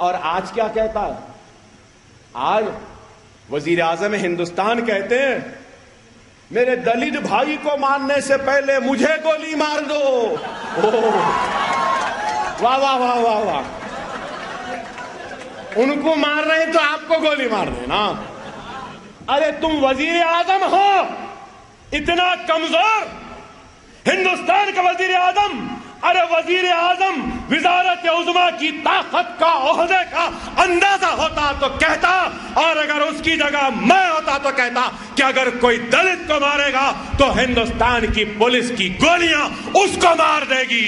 और आज क्या कहता है? आज वजीर आजम हिंदुस्तान कहते हैं मेरे दलित भाई को मारने से पहले मुझे गोली मार दो। वाह वाह वाह वाह वाह, उनको मार रहे हैं तो आपको गोली मार देना। अरे तुम वजीर आजम हो, इतना कमजोर हिंदुस्तान का वजीर आजम। अरे वजीर आजम विजारत उज़्मा की ताकत का, ओहदे का अंदाजा होता तो कहता, और अगर उसकी जगह मैं होता तो कहता कि अगर कोई दलित को मारेगा तो हिंदुस्तान की पुलिस की गोलियां उसको मार देगी।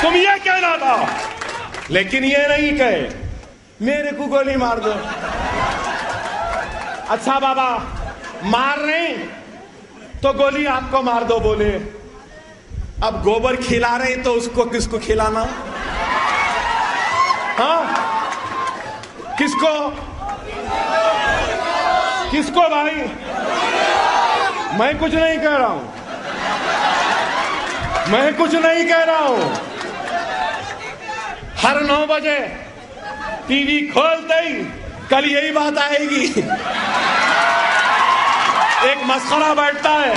तुम ये कहना था, लेकिन ये नहीं कहे मेरे को गोली मार दो। अच्छा बाबा, मार रहे तो गोली आपको मार दो बोले, अब गोबर खिला रहे तो उसको किसको खिलाना? हाँ, किसको किसको भाई? मैं कुछ नहीं कह रहा हूं, मैं कुछ नहीं कह रहा हूं। हर 9 बजे टीवी खोलते ही कल यही बात आएगी। एक मस्खरा बैठता है,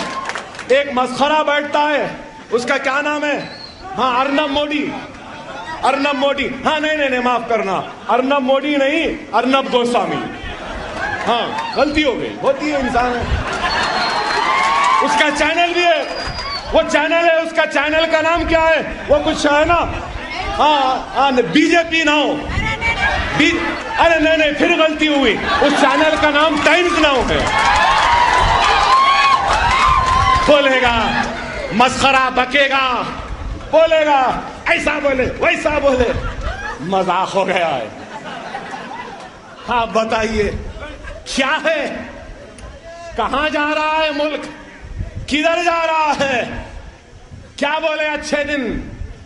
एक मस्खरा बैठता है, उसका क्या नाम है? हाँ, अर्नब मोदी। अर्नब मोदी, हाँ नहीं माफ करना, अर्नब मोदी नहीं, अर्नब गोस्वामी। हाँ, गलती हो गई, होती है इंसान है। उसका चैनल भी है, वो चैनल है, उसका चैनल का नाम क्या है? वो कुछ है ना, हाँ बीजेपी नाउ। अरे नहीं फिर गलती हुई, उस चैनल का नाम टाइम्स नाउ है। बोलेगा, मस्खरा बकेगा, बोलेगा ऐसा बोले वैसा बोले, मजाक हो गया है। हाँ बताइए क्या है? कहां जा रहा है मुल्क? किधर जा रहा है? क्या बोले अच्छे दिन?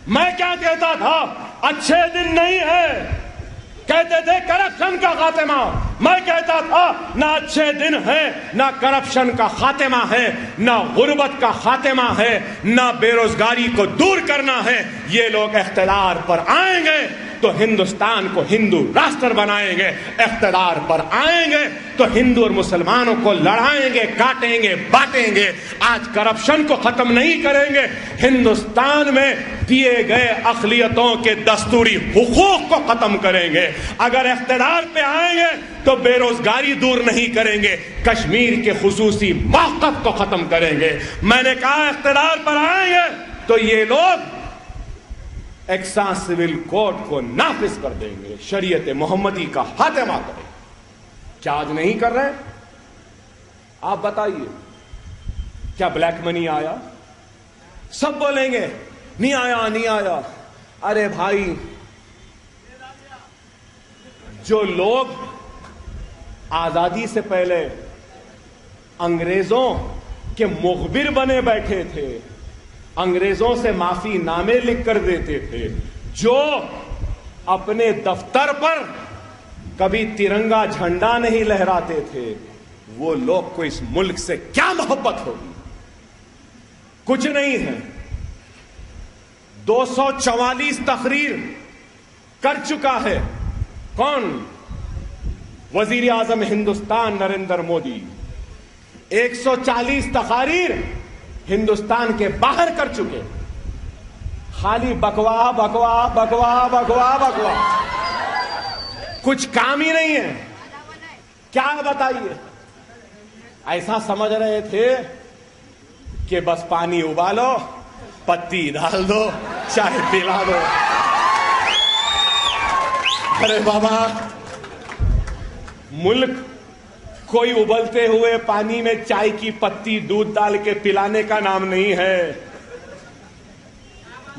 मैं क्या कहता था? अच्छे दिन नहीं है, कहते थे करप्शन का खात्मा। मैं कहता था ना अच्छे दिन है, ना करप्शन का खात्मा है, ना गुर्बत का खात्मा है, ना बेरोजगारी को दूर करना है। ये लोग इख्तियार पर आएंगे तो हिंदुस्तान को हिंदू राष्ट्र बनाएंगे, इख्तियार पर आएंगे तो हिंदू और मुसलमानों को लड़ाएंगे, काटेंगे, बांटेंगे। आज करप्शन को खत्म नहीं करेंगे, हिंदुस्तान में दिए गए अक़लियतों के दस्तूरी हुकूक को खत्म करेंगे। अगर इख्तियार पे आएंगे तो बेरोजगारी दूर नहीं करेंगे, कश्मीर के खुसूसी मौक़िफ़ को खत्म करेंगे। मैंने कहा इख्तियार पर आएंगे तो ये लोग एक्सा सिविल कोड को नाफिज कर देंगे, शरीयत मोहम्मदी का खात्मा करेंगे। क्या आज नहीं कर रहे? आप बताइए, क्या ब्लैक मनी आया? सब बोलेंगे नहीं आया, नहीं आया। अरे भाई, जो लोग आजादी से पहले अंग्रेजों के मुखबिर बने बैठे थे, अंग्रेजों से माफी नामे लिख कर देते थे, जो अपने दफ्तर पर कभी तिरंगा झंडा नहीं लहराते थे, वो लोग को इस मुल्क से क्या मोहब्बत होगी? कुछ नहीं है। 244 तकरीर कर चुका है कौन? वजीर आजम हिंदुस्तान नरेंद्र मोदी। 140 तकारीर हिंदुस्तान के बाहर कर चुके। खाली बकवा बकवा बकवा बकवा बकवा, कुछ काम ही नहीं है। क्या बताइए? ऐसा समझ रहे थे कि बस पानी उबालो, पत्ती डाल दो, चाय पिला दो। अरे बाबा, मुल्क कोई उबलते हुए पानी में चाय की पत्ती दूध डाल के पिलाने का नाम नहीं है।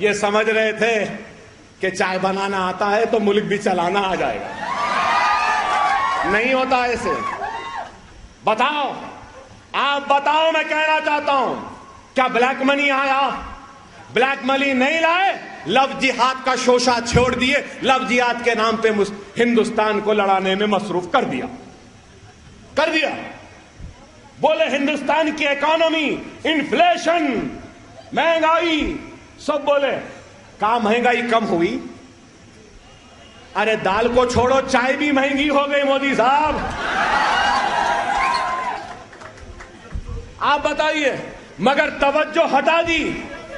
ये समझ रहे थे कि चाय बनाना आता है तो मुल्क भी चलाना आ जाएगा। नहीं होता ऐसे। बताओ, आप बताओ, मैं कहना चाहता हूं, क्या ब्लैक मनी आया? ब्लैक मनी नहीं लाए, लव जिहाद का शोशा छोड़ दिए, लव जिहाद के नाम पे हिंदुस्तान को लड़ाने में मसरूफ कर दिया। बोले हिंदुस्तान की इकोनॉमी, इन्फ्लेशन, महंगाई, सब बोले। कहां महंगाई कम हुई? अरे दाल को छोड़ो, चाय भी महंगी हो गई मोदी साहब। आप बताइए, मगर तवज्जो हटा दी,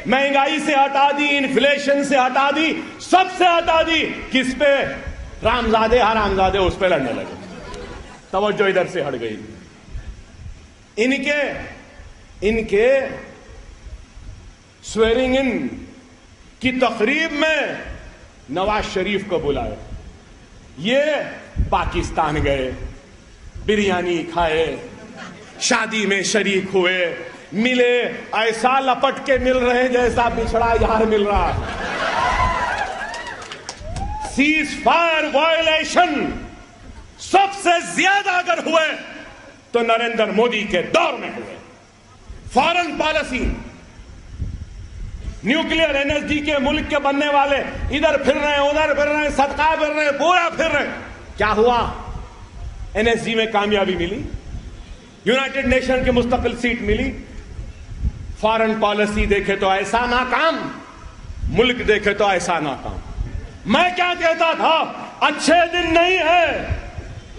महंगाई से हटा दी, इन्फ्लेशन से हटा दी, सबसे हटा दी। किस पे? रामजादे हरामजादे उस पे लड़ने लगे, तवज्जो इधर से हट गई। इनके स्वेरिंग इन की तकरीब में नवाज शरीफ को बुलाए, ये पाकिस्तान गए, बिरयानी खाए, शादी में शरीक हुए, मिले, ऐसा लपट के मिल रहे जैसा बिछड़ा यार मिल रहा है। सीज फायर वायलेशन सबसे ज्यादा अगर हुए तो नरेंद्र मोदी के दौर में हुए। फॉरेन पॉलिसी, न्यूक्लियर एनर्जी के मुल्क के बनने वाले इधर फिर रहे हैं, उधर फिर रहे हैं, सदका फिर रहे हैं, पूरा फिर रहे हैं। क्या हुआ? एनएसजी में कामयाबी मिली, यूनाइटेड नेशन की मुस्तकिल सीट मिली। फॉरेन पॉलिसी देखे तो ऐसा नाकाम, मुल्क देखे तो ऐसा नाकाम। मैं क्या कहता था? अच्छे दिन नहीं है,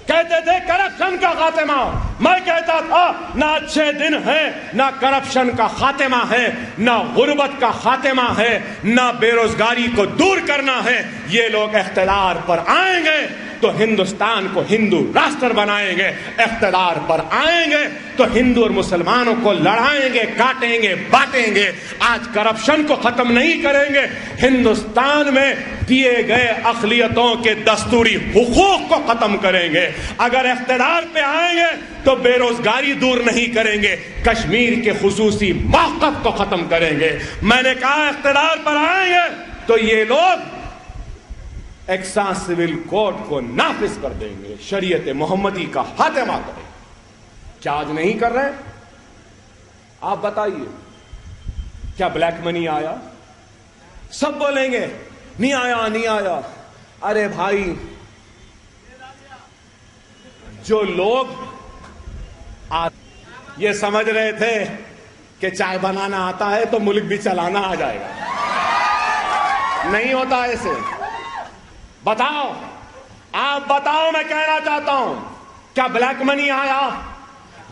कहते थे करप्शन का खात्मा। मैं कहता था ना अच्छे दिन है, ना करप्शन का खात्मा है, ना गुर्बत का खात्मा है, ना बेरोजगारी को दूर करना है। ये लोग इख्तियार पर आएंगे तो हिंदुस्तान को हिंदू राष्ट्र बनाएंगे, इख्तियार पर आएंगे तो हिंदू और मुसलमानों को लड़ाएंगे, काटेंगे, बांटेंगे। आज करप्शन को खत्म नहीं करेंगे, हिंदुस्तान में दिए गए अक़लियतों के दस्तूरी हुकूक को खत्म करेंगे। अगर इख्तियार पे आएंगे तो बेरोजगारी दूर नहीं करेंगे, कश्मीर के खुसूसी मौक़िफ़ को खत्म करेंगे। मैंने कहा इख्तियार पर आएंगे तो ये लोग एक्सा सिविल कोड को नाफिज कर देंगे, शरीयत मोहम्मदी का खात्मा करेंगे। क्या आज नहीं कर रहे? आप बताइए, क्या ब्लैक मनी आया? सब बोलेंगे नहीं आया, नहीं आया। अरे भाई, जो लोग ये समझ रहे थे कि चाय बनाना आता है तो मुल्क भी चलाना आ जाएगा, नहीं होता ऐसे। बताओ, आप बताओ, मैं कहना चाहता हूं, क्या ब्लैक मनी आया?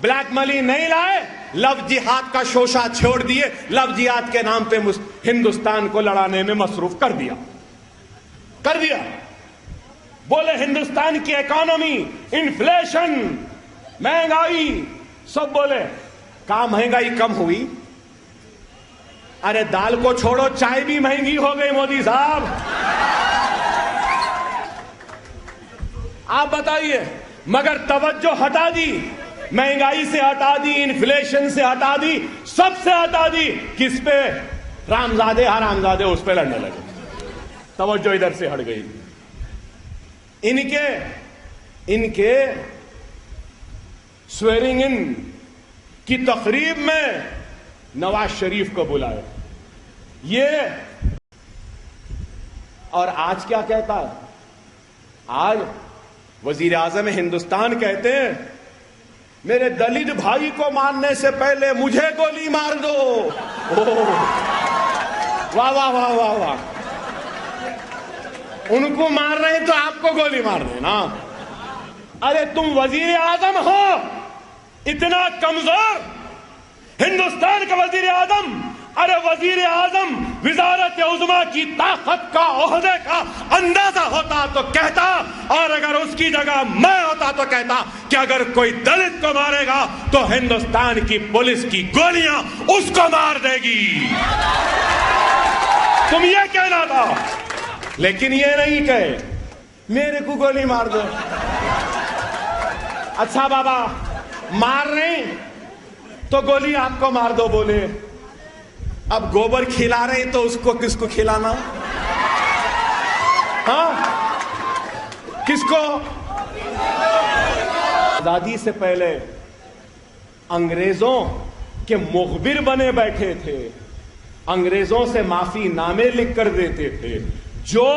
ब्लैक मनी नहीं लाए, लव जिहाद का शोशा छोड़ दिए, लव जिहाद के नाम पे हिंदुस्तान को लड़ाने में मसरूफ कर दिया। बोले हिंदुस्तान की इकोनॉमी, इन्फ्लेशन, महंगाई, सब बोले। कहां महंगाई कम हुई? अरे दाल को छोड़ो, चाय भी महंगी हो गई मोदी साहब। आप बताइए, मगर तवज्जो हटा दी, महंगाई से हटा दी, इन्फ्लेशन से हटा दी, सबसे हटा दी। किस पे? रामजादे हरामजादे उस पे लड़ने लगे, तवज्जो इधर से हट गई। इनके स्वेरिंग इन की तकरीब में नवाज शरीफ को बुलाए, ये। और आज क्या कहता है? आज वजीर आजम हिंदुस्तान कहते हैं, मेरे दलित भाई को मारने से पहले मुझे गोली मार दो। वाह वाह वाह वाह वाह, उनको मार रहे हैं तो आपको गोली मार देना। अरे तुम वजीर आजम हो, इतना कमजोर हिंदुस्तान का वजीर आजम। अरे वजीर आजम विजारत उज़्मा की ताकत का, ओहदे का अंदाजा होता तो कहता, और अगर उसकी जगह मैं होता तो कहता कि अगर कोई दलित को मारेगा तो हिंदुस्तान की पुलिस की गोलियां उसको मार देगी। तुम ये कहना था, लेकिन ये नहीं कहे मेरे को गोली मार दो। अच्छा बाबा, मार रहे तो गोली आपको मार दो बोले, अब गोबर खिला रहे तो उसको किसको खिलाना? हाँ, किसको? आजादी से पहले अंग्रेजों के मुखबिर बने बैठे थे, अंग्रेजों से माफी नामे लिख कर देते थे, जो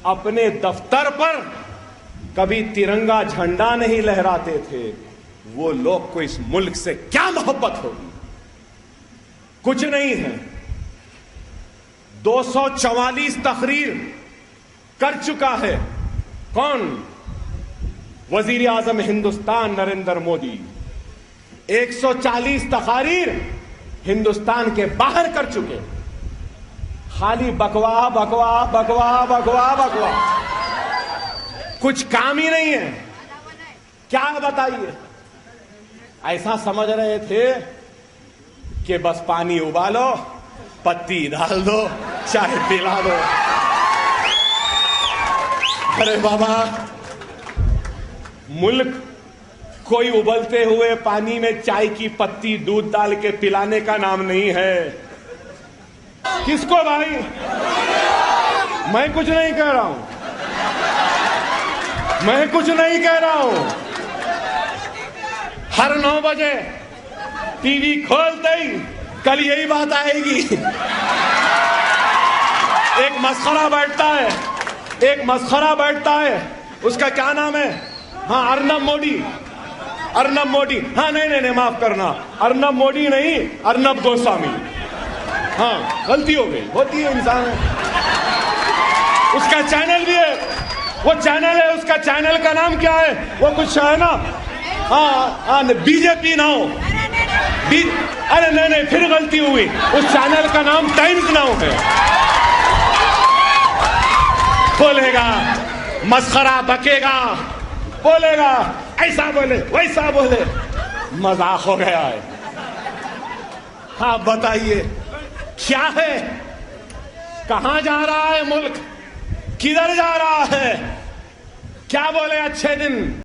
अपने दफ्तर पर कभी तिरंगा झंडा नहीं लहराते थे। वो लोग को इस मुल्क से क्या मोहब्बत होगी? कुछ नहीं है। 244 तकरीर कर चुका है। कौन? वजीर आजम हिंदुस्तान नरेंद्र मोदी। 140 तकारीर हिंदुस्तान के बाहर कर चुके। खाली बकवाह बकवाह बकवाह बकवाह बकवाह, कुछ काम ही नहीं है। क्या बताइए? ऐसा समझ रहे थे कि बस पानी उबालो, पत्ती डाल दो, चाय पिला दो। अरे बाबा, मुल्क कोई उबलते हुए पानी में चाय की पत्ती दूध डाल के पिलाने का नाम नहीं है। किसको भाई? मैं कुछ नहीं कह रहा हूं, मैं कुछ नहीं कह रहा हूं। हर 9 बजे टीवी खोलते ही कल यही बात आएगी। एक मस्खरा बैठता है, एक मस्खरा बैठता है, उसका क्या नाम है? हाँ, अर्नब मोदी। अर्नब मोदी, हाँ नहीं, माफ करना, अर्नब मोदी नहीं, अर्नब गोस्वामी। हाँ, गलती हो गई, होती है इंसान। उसका चैनल भी है, वो चैनल है, उसका चैनल का नाम क्या है? वो कुछ है ना, हाँ बीजेपी नाउ। अरे नहीं, फिर गलती हुई। उस चैनल का नाम टाइम्स नाउ है। बोलेगा, मस्खरा बकेगा, बोलेगा, ऐसा बोले वैसा बोले, मजाक हो गया है। हाँ बताइए, क्या है? कहां जा रहा है मुल्क? किधर जा रहा है? क्या बोले? अच्छे दिन